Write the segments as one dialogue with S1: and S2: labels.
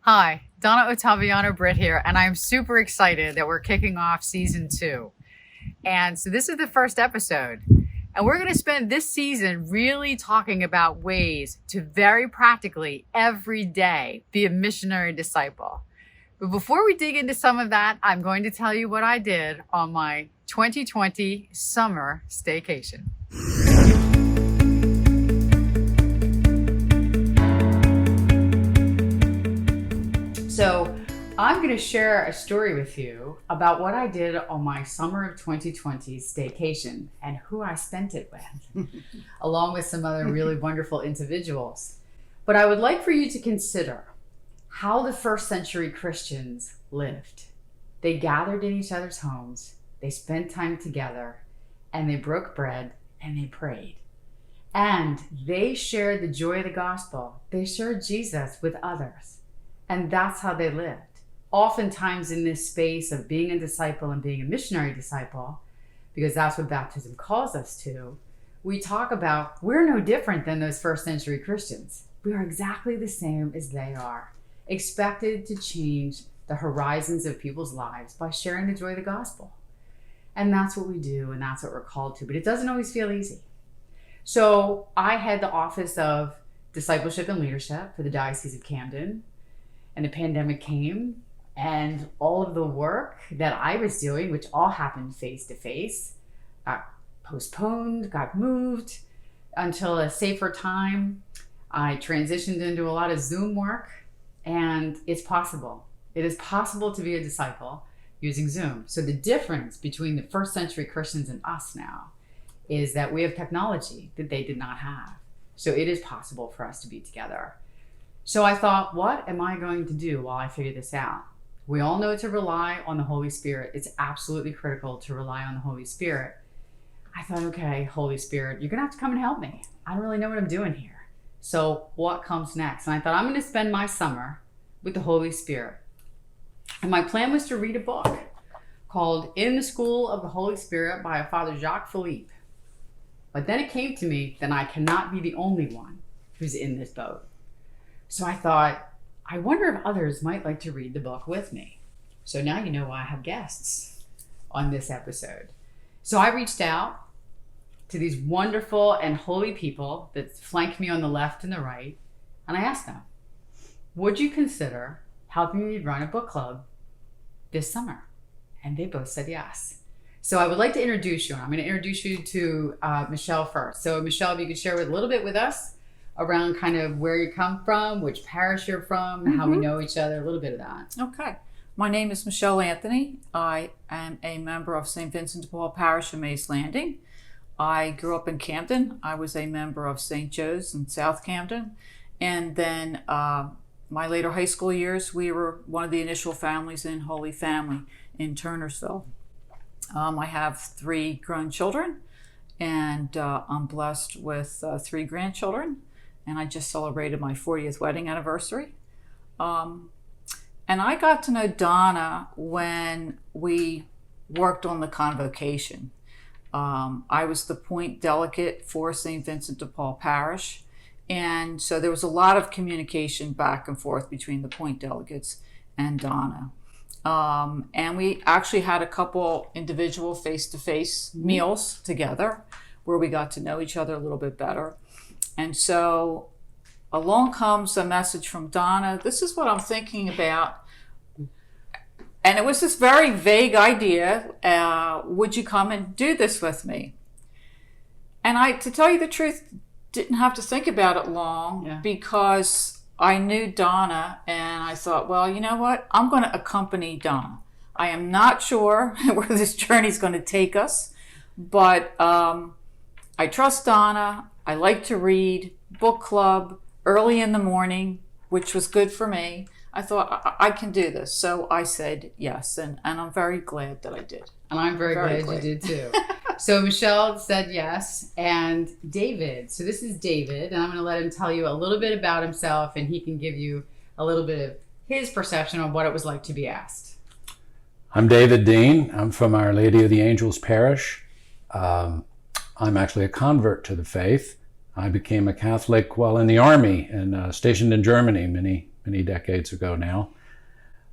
S1: Hi, Donna Ottaviano-Britt here, and I'm super excited that we're kicking off season 2. And so this is the first episode, and we're going to spend this season really talking about ways to very practically every day be a missionary disciple. But before we dig into some of that, I'm going to tell you what I did on my 2020 summer staycation. So I'm going to share a story with you about what I did on my summer of 2020 staycation and who I spent it with, along with some other really wonderful individuals. But I would like for you to consider how the first century Christians lived. They gathered in each other's homes, they spent time together, and they broke bread and they prayed. And they shared the joy of the gospel. They shared Jesus with others. And that's how they lived. Oftentimes in this space of being a disciple and being a missionary disciple, because that's what baptism calls us to, we talk about we're no different than those first century Christians. We are exactly the same as they are, expected to change the horizons of people's lives by sharing the joy of the gospel. And that's what we do, and that's what we're called to. But it doesn't always feel easy. So I had the Office of Discipleship and Leadership for the Diocese of Camden. And the pandemic came, and all of the work that I was doing, which all happened face to face, got postponed, got moved until a safer time. I transitioned into a lot of Zoom work, and it's possible. It is possible to be a disciple using Zoom. So the difference between the first century Christians and us now is that we have technology that they did not have. So it is possible for us to be together. So I thought, what am I going to do while I figure this out? We all know to rely on the Holy Spirit. It's absolutely critical to rely on the Holy Spirit. I thought, okay, Holy Spirit, you're going to have to come and help me. I don't really know what I'm doing here. So what comes next? And I thought, I'm going to spend my summer with the Holy Spirit. And my plan was to read a book called In the School of the Holy Spirit by a Father Jacques Philippe. But then it came to me that I cannot be the only one who's in this boat. So I thought, I wonder if others might like to read the book with me. So now you know why I have guests on this episode. So I reached out to these wonderful and holy people that flank me on the left and the right, and I asked them, would you consider helping me run a book club this summer? And they both said yes. So I would like to introduce you. I'm going to introduce you to Michele first. So Michele, if you could share a little bit with us around kind of where you come from, which parish you're from, how we know each other, a little bit of that.
S2: Okay. My name is Michele Anthony. I am a member of St. Vincent de Paul Parish in Mays Landing. I grew up in Camden. I was a member of St. Joe's in South Camden. And then my later high school years, we were one of the initial families in Holy Family in Turnersville. I have 3 grown children, and I'm blessed with 3 grandchildren. And I just celebrated my 40th wedding anniversary. And I got to know Donna when we worked on the convocation. I was the point delegate for St. Vincent de Paul Parish. And so there was a lot of communication back and forth between the point delegates and Donna. And we actually had a couple individual face-to-face meals together where we got to know each other a little bit better. And so along comes a message from Donna. This is what I'm thinking about. And it was this very vague idea. Would you come and do this with me? And I, to tell you the truth, didn't have to think about it long because I knew Donna and I thought, well, you know what? I'm going to accompany Donna. I am not sure where this journey is going to take us, but I trust Donna. I like to read, book club, early in the morning, which was good for me. I thought, I can do this. So I said yes, and I'm very glad that I did.
S1: And I'm very glad you did too. So Michele said yes, and David. So this is David, and I'm going to let him tell you a little bit about himself, and he can give you a little bit of his perception of what it was like to be asked.
S3: I'm David Dean. I'm from Our Lady of the Angels Parish. I'm actually a convert to the faith. I became a Catholic while in the Army and stationed in Germany many decades ago now.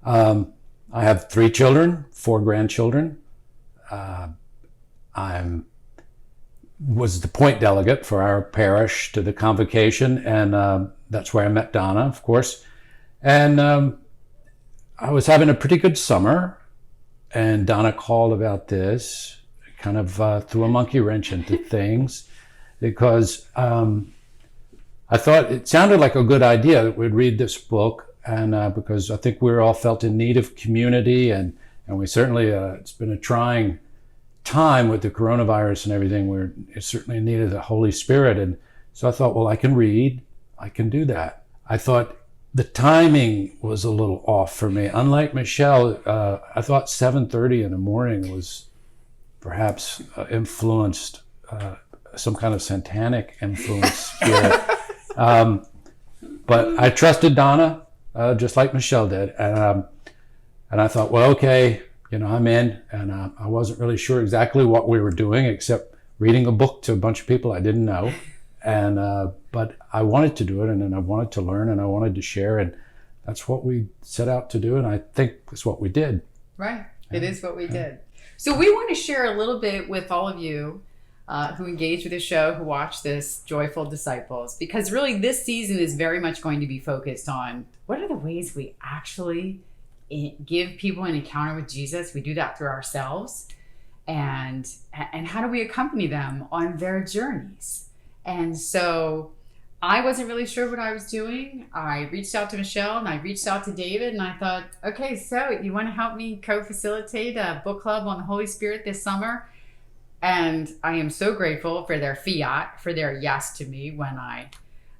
S3: I have 3 children, 4 grandchildren. I was the point delegate for our parish to the convocation, and that's where I met Donna, of course. And I was having a pretty good summer, and Donna called about this, kind of threw a monkey wrench into things, because I thought it sounded like a good idea that we'd read this book, and because I think we all felt in need of community, and we certainly, it's been a trying time with the coronavirus and everything. We're certainly in need of the Holy Spirit. And so I thought, well, I can read, I can do that. I thought the timing was a little off for me. Unlike Michele, I thought 7:30 in the morning was perhaps influenced, some kind of satanic influence here. But I trusted Donna, just like Michele did. And I thought, well, okay, I'm in, and I wasn't really sure exactly what we were doing, except reading a book to a bunch of people I didn't know. And but I wanted to do it, and then I wanted to learn, and I wanted to share, and that's what we set out to do, and I think it's what we did.
S1: Right. It is what we did. So we want to share a little bit with all of you who engage with the show, who watch this, Joyful Disciples, because really this season is very much going to be focused on what are the ways we actually give people an encounter with Jesus. We do that through ourselves, and how do we accompany them on their journeys? And so I wasn't really sure what I was doing. I reached out to Michele, and I reached out to David, and I thought, okay, so you want to help me co-facilitate a book club on the Holy Spirit this summer? And I am so grateful for their fiat, for their yes to me when I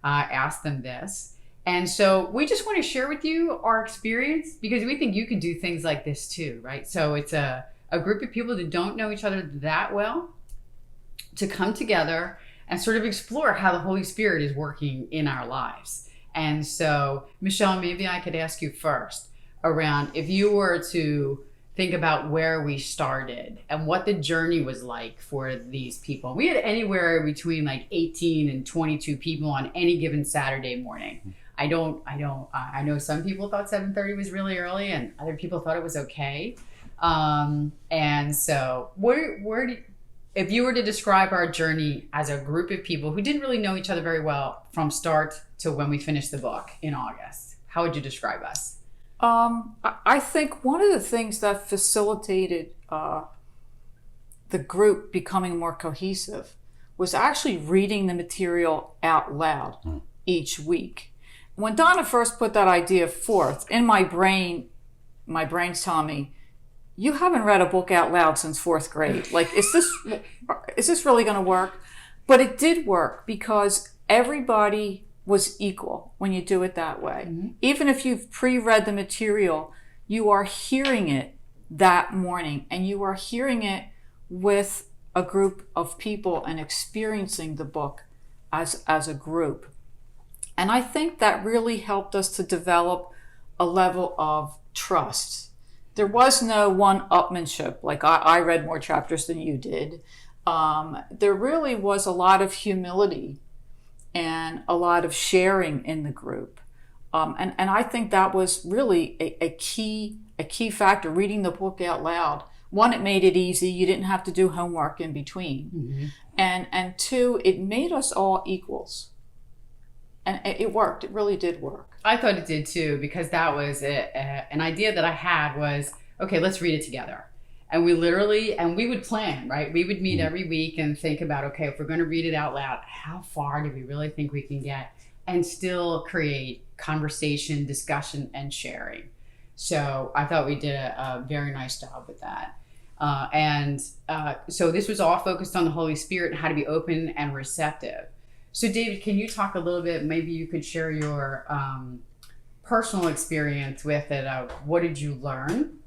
S1: asked them this. And so we just want to share with you our experience, because we think you can do things like this too, right? So it's a group of people that don't know each other that well to come together and sort of explore how the Holy Spirit is working in our lives. And so, Michele, maybe I could ask you first around if you were to think about where we started and what the journey was like for these people. We had anywhere between like 18 and 22 people on any given Saturday morning. I know some people thought 7:30 was really early, and other people thought it was okay. And so if you were to describe our journey as a group of people who didn't really know each other very well from start to when we finished the book in August, how would you describe us?
S2: I think one of the things that facilitated the group becoming more cohesive was actually reading the material out loud each week. When Donna first put that idea forth, in my brain's telling me, you haven't read a book out loud since 4th grade. Like, is this really going to work? But it did work, because everybody was equal when you do it that way. Mm-hmm. Even if you've pre-read the material, you are hearing it that morning, and you are hearing it with a group of people and experiencing the book as a group. And I think that really helped us to develop a level of trust. There was no one-upmanship, like I read more chapters than you did. There really was a lot of humility and a lot of sharing in the group. And I think that was really a key factor, reading the book out loud. One, it made it easy. You didn't have to do homework in between. Mm-hmm. And 2, it made us all equals. And it worked. It really did work.
S1: I thought it did too, because that was an idea that I had was, okay, let's read it together. And we would plan, right? We would meet every week and think about, okay, if we're going to read it out loud, how far do we really think we can get and still create conversation, discussion, and sharing? So I thought we did a very nice job with that. So this was all focused on the Holy Spirit and how to be open and receptive. So David, can you talk a little bit, maybe you could share your personal experience with it. What did you learn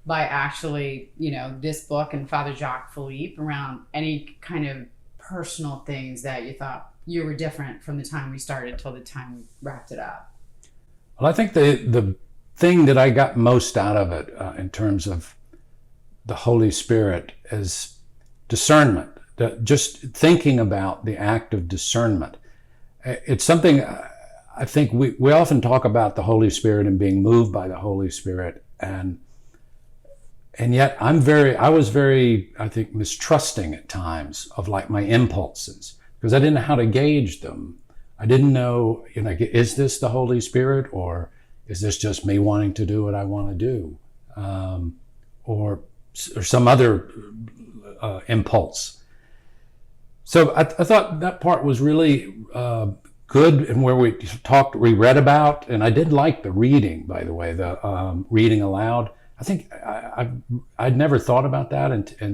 S1: by actually, this book and Father Jacques Philippe around any kind of personal things that you thought you were different from the time we started till the time we wrapped it up?
S3: Well, I think the thing that I got most out of it in terms of the Holy Spirit is discernment. Just thinking about the act of discernment. It's something I think we often talk about the Holy Spirit and being moved by the Holy Spirit, and yet I was very, I think, mistrusting at times of like my impulses, because I didn't know how to gauge them. I didn't know, is this the Holy Spirit, or is this just me wanting to do what I want to do, or some other impulse? So I thought that part was really good, and where we read about, and I did like the reading, by the way, the reading aloud. I think I'd never thought about that,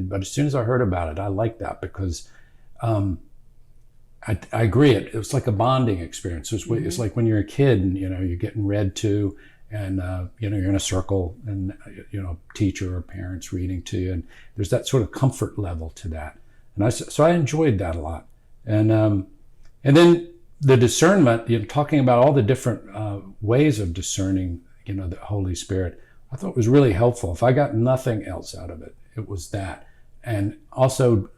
S3: but as soon as I heard about it, I liked that, because I agree. It was like a bonding experience. It's like when you're a kid and you're getting read to, and you're in a circle, and teacher or parents reading to you, and there's that sort of comfort level to that. And so I enjoyed that a lot. And then the discernment, talking about all the different ways of discerning, the Holy Spirit, I thought was really helpful. If I got nothing else out of it, it was that. And also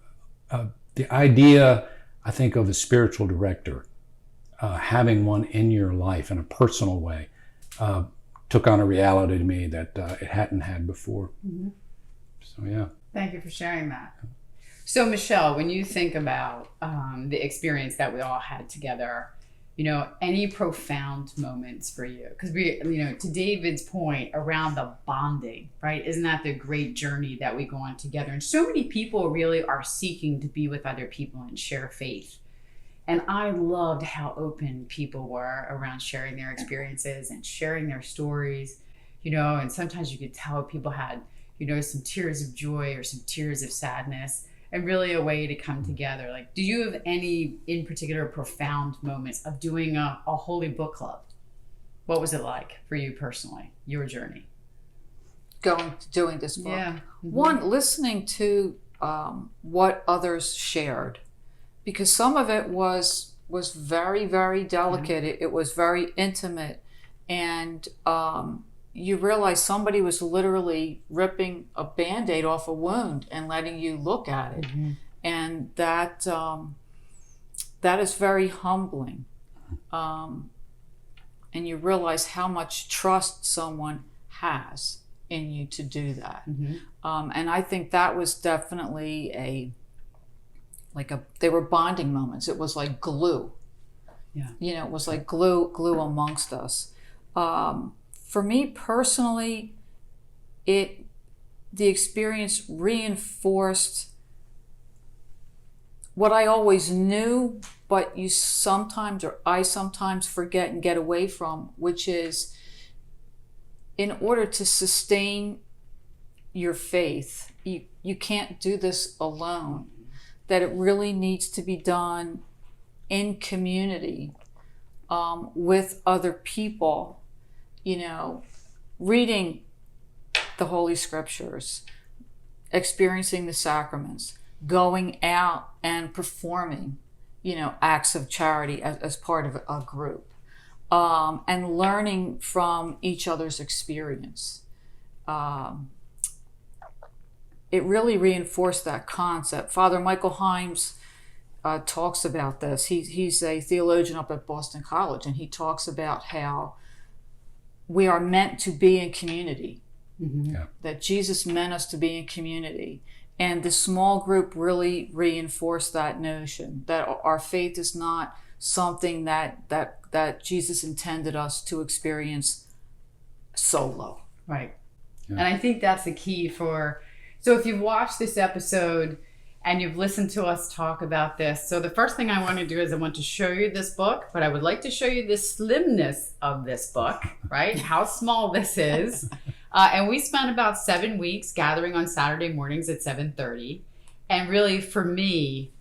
S3: the idea, I think, of a spiritual director, having one in your life in a personal way, took on a reality to me that it hadn't had before. Mm-hmm. So, yeah.
S1: Thank you for sharing that. So, Michele, when you think about the experience that we all had together, any profound moments for you? Because to David's point around the bonding, right? Isn't that the great journey that we go on together? And so many people really are seeking to be with other people and share faith. And I loved how open people were around sharing their experiences and sharing their stories, and sometimes you could tell people had, some tears of joy or some tears of sadness, and really a way to come together. Like, do you have any in particular profound moments of doing a holy book club? What was it like for you personally, your journey?
S2: Doing this book.
S1: Yeah. Mm-hmm.
S2: One, listening to what others shared, because some of it was very, very delicate. Mm-hmm. It was very intimate, and you realize somebody was literally ripping a Band-Aid off a wound and letting you look at it. Mm-hmm. And that is very humbling. And you realize how much trust someone has in you to do that. Mm-hmm. And I think that was definitely they were bonding moments. It was like glue. Yeah. It was like glue amongst us. For me personally, the experience reinforced what I always knew, but I sometimes forget and get away from, which is, in order to sustain your faith, you can't do this alone, that it really needs to be done in community, with other people, reading the Holy Scriptures, experiencing the sacraments, going out and performing, acts of charity as part of a group, and learning from each other's experience. It really reinforced that concept. Father Michael Himes talks about this. He's a theologian up at Boston College, and he talks about how we are meant to be in community. Mm-hmm. Yeah. That Jesus meant us to be in community. And the small group really reinforced that notion, that our faith is not something that Jesus intended us to experience solo.
S1: Right. Yeah. And I think that's the key so if you've watched this episode and you've listened to us talk about this, so the first thing I want to do is I want to show you this book, but I would like to show you the slimness of this book, right? How small this is. And we spent about 7 weeks gathering on Saturday mornings at 7:30. And really, for me,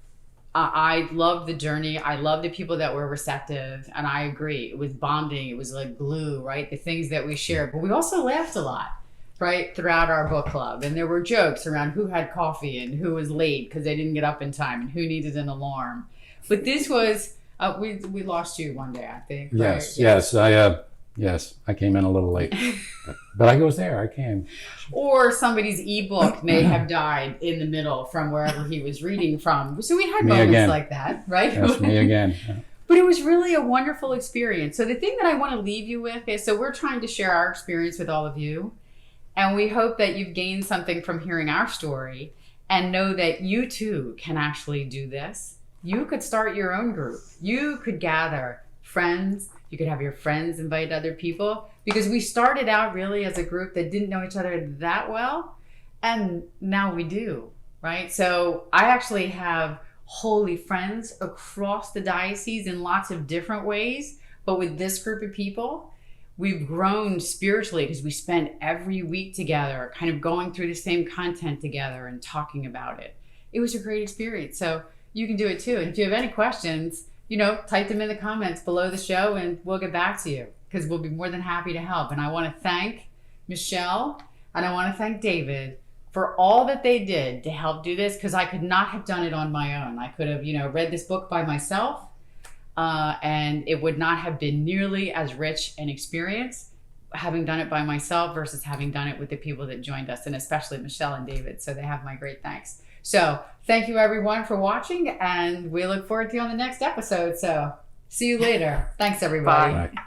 S1: I love the journey. I love the people that were receptive. And I agree. It was bonding. It was like glue, right? The things that we shared. But we also laughed a lot, right, throughout our book club. And there were jokes around who had coffee and who was late because they didn't get up in time and who needed an alarm. But this was, we lost you one day, I think.
S3: Yes,
S1: right?
S3: Yes, I came in a little late, but I was there. I came.
S1: Or somebody's ebook may have died in the middle from wherever he was reading from. So we had moments like that, right?
S3: Yes, me again.
S1: But it was really a wonderful experience. So the thing that I want to leave you with is, so we're trying to share our experience with all of you. And we hope that you've gained something from hearing our story and know that you too can actually do this. You could start your own group. You could gather friends. You could have your friends invite other people, because we started out really as a group that didn't know each other that well. And now we do, right? So I actually have holy friends across the diocese in lots of different ways. But with this group of people, we've grown spiritually because we spend every week together, kind of going through the same content together and talking about it. It was a great experience. So you can do it too. And if you have any questions, type them in the comments below the show and we'll get back to you, because we'll be more than happy to help. And I want to thank Michele and I want to thank David for all that they did to help do this, because I could not have done it on my own. I could have, read this book by myself, and it would not have been nearly as rich an experience having done it by myself versus having done it with the people that joined us, and especially Michele and David. So they have my great thanks. So thank you everyone for watching, and we look forward to you on the next episode. So see you later. Thanks everybody.
S2: Bye.
S3: Bye.